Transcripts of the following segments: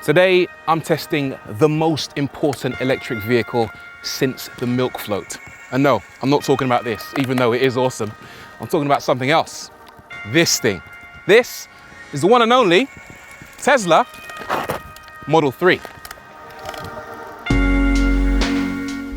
Today, I'm testing the most important electric vehicle since the milk float. And no, I'm not talking about this, even though it is awesome. I'm talking about something else. This thing. This is the one and only Tesla Model 3.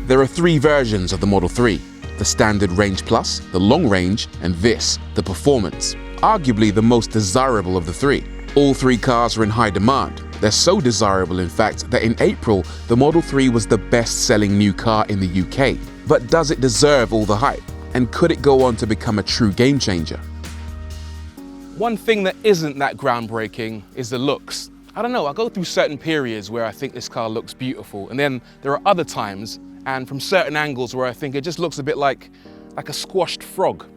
There are three versions of the Model 3. The Standard Range Plus, the Long Range, and this, the Performance. Arguably the most desirable of the three. All three cars are in high demand. They're so desirable, in fact, that in April, the Model 3 was the best-selling new car in the UK. But does it deserve all the hype? And could it go on to become a true game changer? One thing that isn't that groundbreaking is the looks. I don't know, I go through certain periods where I think this car looks beautiful, and then there are other times, and from certain angles, where I think it just looks a bit like a squashed frog.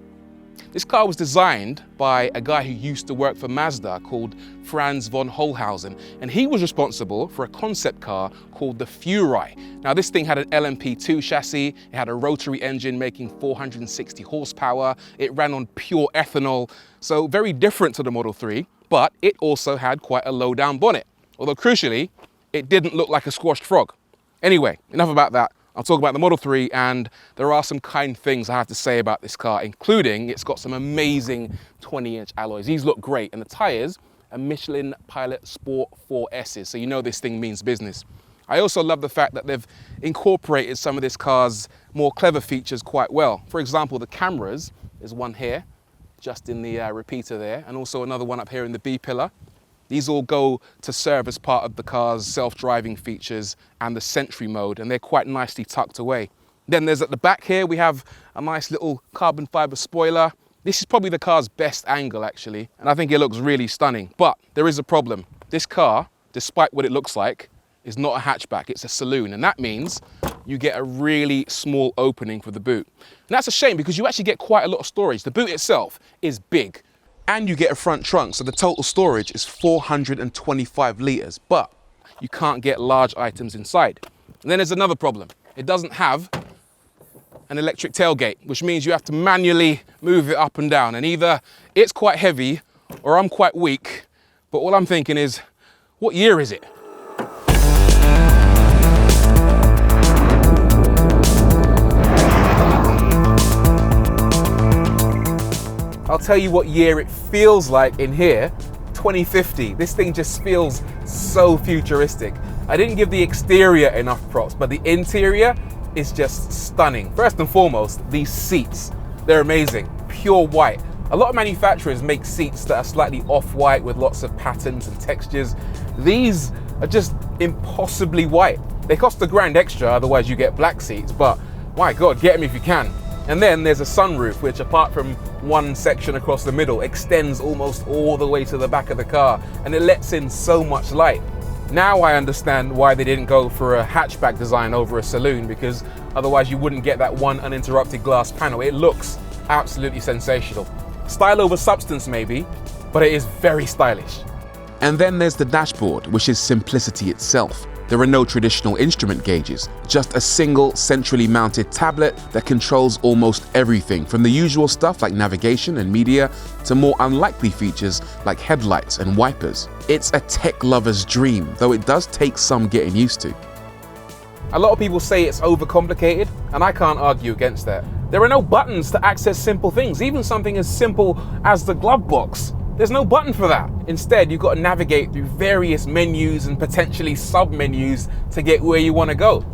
This car was designed by a guy who used to work for Mazda called Franz von Holhausen, and he was responsible for a concept car called the Furai. Now this thing had an LMP2 chassis, it had a rotary engine making 460 horsepower, it ran on pure ethanol, so very different to the Model 3, but it also had quite a low down bonnet. Although crucially, it didn't look like a squashed frog. Anyway, enough about that. I'll talk about the Model 3, and there are some kind things I have to say about this car, including it's got some amazing 20-inch alloys. These look great, and the tires are Michelin Pilot Sport 4S's, so you know this thing means business. I also love the fact that they've incorporated some of this car's more clever features quite well. For example, the cameras, there's one here, just in the repeater there, and also another one up here in the B-pillar. These all go to serve as part of the car's self-driving features and the Sentry mode, and they're quite nicely tucked away. Then there's at the back here, we have a nice little carbon fiber spoiler. This is probably the car's best angle actually, and I think it looks really stunning. But there is a problem. This car, despite what it looks like, is not a hatchback, it's a saloon, and that means you get a really small opening for the boot. And that's a shame because you actually get quite a lot of storage. The boot itself is big. And you get a front trunk, so the total storage is 425 litres, but you can't get large items inside. And then there's another problem. It doesn't have an electric tailgate, which means you have to manually move it up and down. And either it's quite heavy or I'm quite weak, but all I'm thinking is, what year is it? I'll tell you what year it feels like in here, 2050. This thing just feels so futuristic. I didn't give the exterior enough props, but the interior is just stunning. First and foremost, these seats, they're amazing, pure white. A lot of manufacturers make seats that are slightly off-white with lots of patterns and textures. These are just impossibly white. They cost $1,000 extra, otherwise you get black seats, but my God, get them if you can. And then there's a sunroof, which apart from one section across the middle, extends almost all the way to the back of the car, and it lets in so much light. Now I understand why they didn't go for a hatchback design over a saloon, because otherwise you wouldn't get that one uninterrupted glass panel. It looks absolutely sensational. Style over substance maybe, but it is very stylish. And then there's the dashboard, which is simplicity itself. There are no traditional instrument gauges, just a single centrally mounted tablet that controls almost everything, from the usual stuff like navigation and media to more unlikely features like headlights and wipers. It's a tech lover's dream, though it does take some getting used to. A lot of people say it's overcomplicated, and I can't argue against that. There are no buttons to access simple things, even something as simple as the glove box. There's no button for that. Instead, you've got to navigate through various menus and potentially sub-menus to get where you want to go.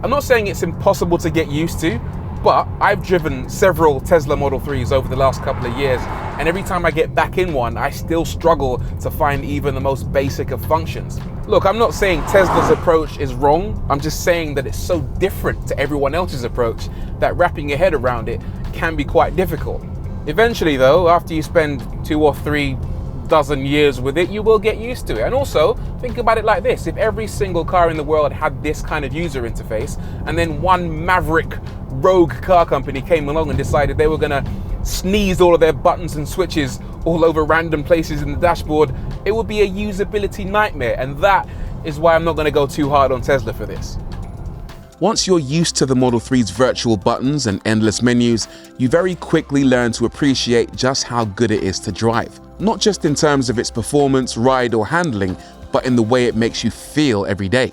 I'm not saying it's impossible to get used to, but I've driven several Tesla Model 3s over the last couple of years, and every time I get back in one, I still struggle to find even the most basic of functions. Look, I'm not saying Tesla's approach is wrong. I'm just saying that it's so different to everyone else's approach that wrapping your head around it can be quite difficult. Eventually though, after you spend 2 or 3 dozen years with it, you will get used to it. And also, think about it like this. If every single car in the world had this kind of user interface, and then one maverick rogue car company came along and decided they were gonna sneeze all of their buttons and switches all over random places in the dashboard, it would be a usability nightmare. And that is why I'm not gonna go too hard on Tesla for this. Once you're used to the Model 3's virtual buttons and endless menus, you very quickly learn to appreciate just how good it is to drive. Not just in terms of its performance, ride or handling, but in the way it makes you feel every day.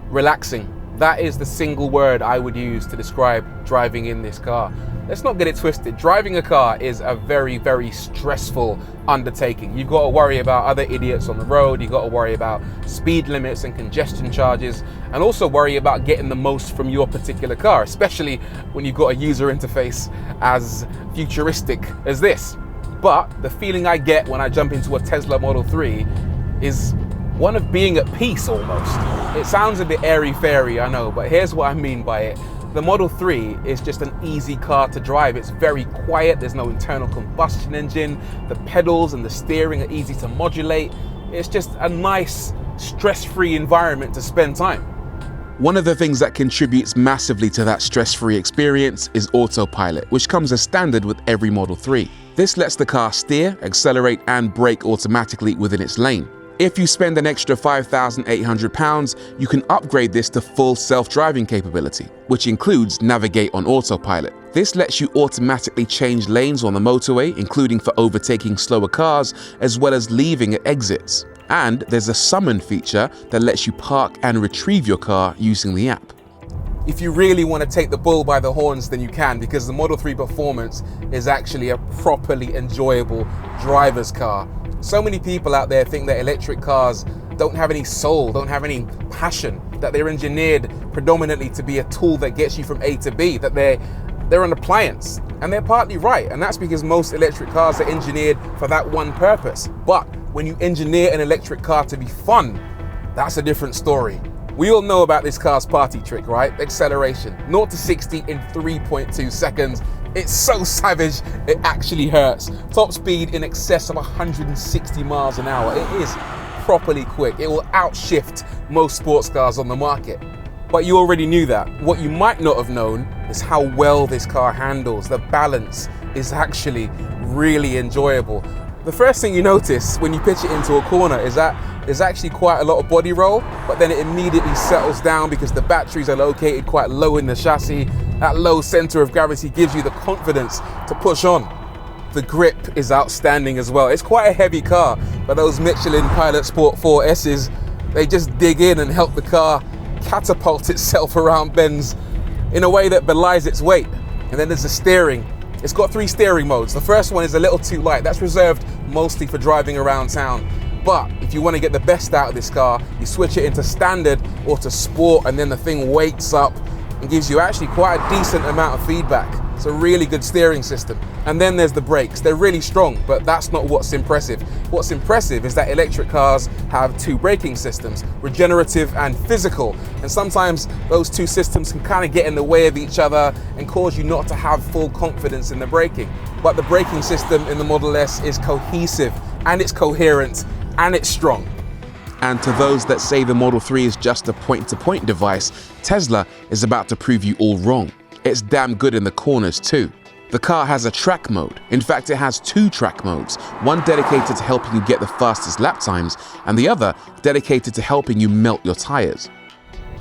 Relaxing. That is the single word I would use to describe driving in this car. Let's not get it twisted. Driving a car is a very, very stressful undertaking. You've got to worry about other idiots on the road. You've got to worry about speed limits and congestion charges, and also worry about getting the most from your particular car, especially when you've got a user interface as futuristic as this. But the feeling I get when I jump into a Tesla Model 3 is one of being at peace almost. It sounds a bit airy-fairy, I know, but here's what I mean by it. The Model 3 is just an easy car to drive. It's very quiet, there's no internal combustion engine, the pedals and the steering are easy to modulate. It's just a nice, stress-free environment to spend time. One of the things that contributes massively to that stress-free experience is autopilot, which comes as standard with every Model 3. This lets the car steer, accelerate, and brake automatically within its lane. If you spend an extra £5,800, you can upgrade this to full self-driving capability, which includes navigate on autopilot. This lets you automatically change lanes on the motorway, including for overtaking slower cars, as well as leaving at exits. And there's a summon feature that lets you park and retrieve your car using the app. If you really want to take the bull by the horns, then you can, because the Model 3 Performance is actually a properly enjoyable driver's car. So many people out there think that electric cars don't have any soul, don't have any passion, that they're engineered predominantly to be a tool that gets you from A to B, that they're an appliance. And they're partly right, and that's because most electric cars are engineered for that one purpose. But when you engineer an electric car to be fun, that's a different story. We all know about this car's party trick, right? Acceleration, 0 to 60 in 3.2 seconds. It's so savage, it actually hurts. Top speed in excess of 160 miles an hour. It is properly quick. It will outshift most sports cars on the market. But you already knew that. What you might not have known is how well this car handles. The balance is actually really enjoyable. The first thing you notice when you pitch it into a corner is that there's actually quite a lot of body roll, but then it immediately settles down because the batteries are located quite low in the chassis. That low center of gravity gives you the confidence to push on. The grip is outstanding as well. It's quite a heavy car, but those Michelin Pilot Sport 4S's, they just dig in and help the car catapult itself around bends in a way that belies its weight. And then there's the steering. It's got 3 steering modes. The first one is a little too light. That's reserved mostly for driving around town. But if you want to get the best out of this car, you switch it into standard or to sport, and then the thing wakes up and gives you actually quite a decent amount of feedback. It's a really good steering system. And then there's the brakes. They're really strong, but that's not what's impressive. What's impressive is that electric cars have 2 braking systems, regenerative and physical. And sometimes those 2 systems can kind of get in the way of each other and cause you not to have full confidence in the braking. But the braking system in the Model S is cohesive, and it's coherent, and it's strong. And to those that say the Model 3 is just a point-to-point device, Tesla is about to prove you all wrong. It's damn good in the corners too. The car has a track mode. In fact, it has 2 track modes, one dedicated to helping you get the fastest lap times, and the other dedicated to helping you melt your tires.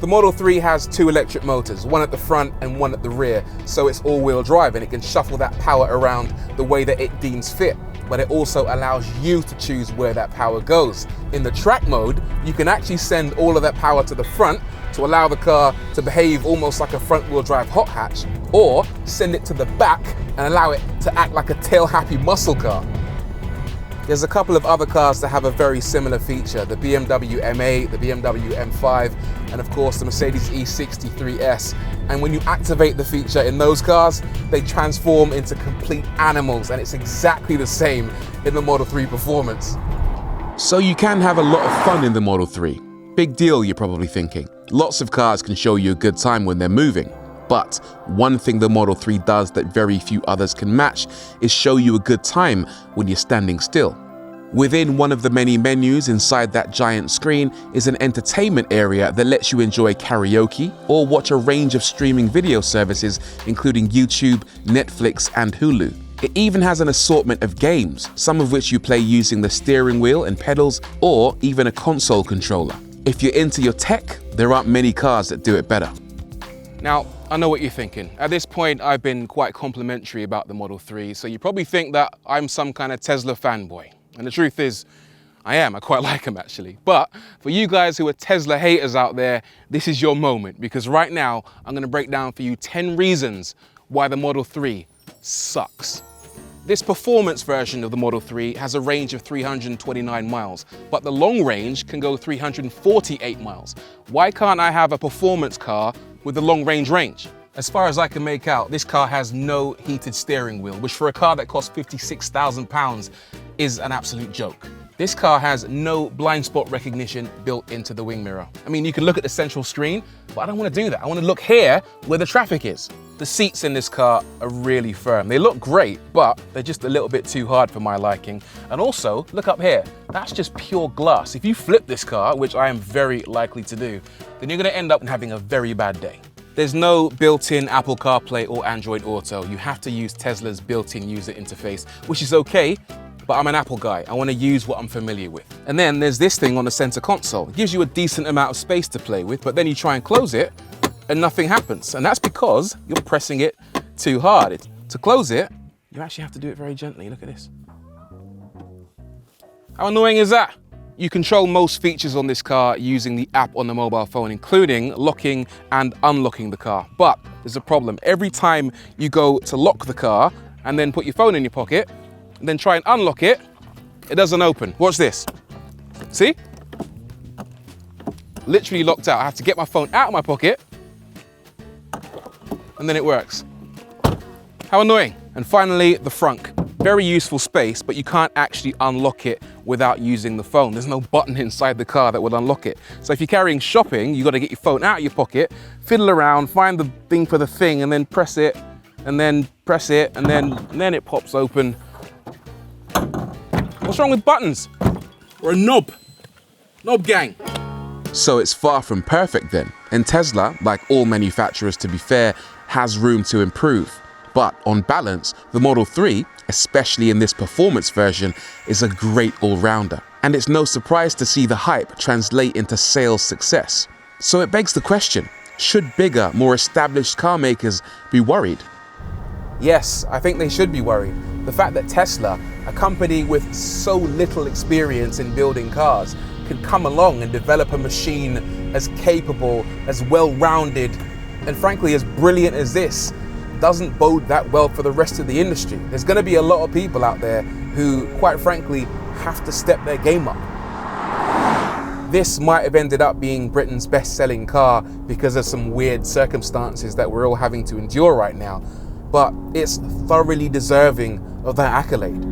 The Model 3 has 2 electric motors, one at the front and one at the rear, so it's all-wheel drive and it can shuffle that power around the way that it deems fit. But it also allows you to choose where that power goes. In the track mode, you can actually send all of that power to the front to allow the car to behave almost like a front-wheel drive hot hatch, or send it to the back and allow it to act like a tail-happy muscle car. There's a couple of other cars that have a very similar feature, the BMW M8, the BMW M5, and of course the Mercedes E63S. And when you activate the feature in those cars, they transform into complete animals, and it's exactly the same in the Model 3 Performance. So you can have a lot of fun in the Model 3. Big deal, you're probably thinking. Lots of cars can show you a good time when they're moving. But one thing the Model 3 does that very few others can match is show you a good time when you're standing still. Within one of the many menus inside that giant screen is an entertainment area that lets you enjoy karaoke or watch a range of streaming video services including YouTube, Netflix, and Hulu. It even has an assortment of games, some of which you play using the steering wheel and pedals or even a console controller. If you're into your tech, there aren't many cars that do it better. Now, I know what you're thinking. At this point, I've been quite complimentary about the Model 3, so you probably think that I'm some kind of Tesla fanboy. And the truth is, I am, I quite like them actually. But for you guys who are Tesla haters out there, this is your moment, because right now I'm gonna break down for you 10 reasons why the Model 3 sucks. This performance version of the Model 3 has a range of 329 miles, but the long range can go 348 miles. Why can't I have a performance car with a long range? As far as I can make out, this car has no heated steering wheel, which for a car that costs £56,000 is an absolute joke. This car has no blind spot recognition built into the wing mirror. I mean, you can look at the central screen, but I don't want to do that. I want to look here where the traffic is. The seats in this car are really firm. They look great, but they're just a little bit too hard for my liking. And also, look up here. That's just pure glass. If you flip this car, which I am very likely to do, then you're going to end up having a very bad day. There's no built-in Apple CarPlay or Android Auto. You have to use Tesla's built-in user interface, which is okay, but I'm an Apple guy. I want to use what I'm familiar with. And then there's this thing on the center console. It gives you a decent amount of space to play with, but then you try and close it and nothing happens. And that's because you're pressing it too hard. To close it, you actually have to do it very gently. Look at this. How annoying is that? You control most features on this car using the app on the mobile phone, including locking and unlocking the car. But there's a problem. Every time you go to lock the car and then put your phone in your pocket, and then try and unlock it, it doesn't open. Watch this. See? Literally locked out. I have to get my phone out of my pocket, and then it works. How annoying. And finally, the frunk. Very useful space, but you can't actually unlock it without using the phone. There's no button inside the car that would unlock it. So if you're carrying shopping, you got to get your phone out of your pocket, fiddle around, find the thing for the thing, and then press it, and then press it, and then it pops open. What's wrong with buttons? Or a knob? Knob gang. So it's far from perfect then. And Tesla, like all manufacturers to be fair, has room to improve. But on balance, the Model 3, especially in this performance version, is a great all-rounder. And it's no surprise to see the hype translate into sales success. So it begs the question, should bigger, more established car makers be worried? Yes, I think they should be worried. The fact that Tesla, a company with so little experience in building cars, could come along and develop a machine as capable, as well-rounded, and frankly as brilliant as this, doesn't bode that well for the rest of the industry. There's going to be a lot of people out there who, quite frankly, have to step their game up. This might have ended up being Britain's best-selling car because of some weird circumstances that we're all having to endure right now, but it's thoroughly deserving of that accolade.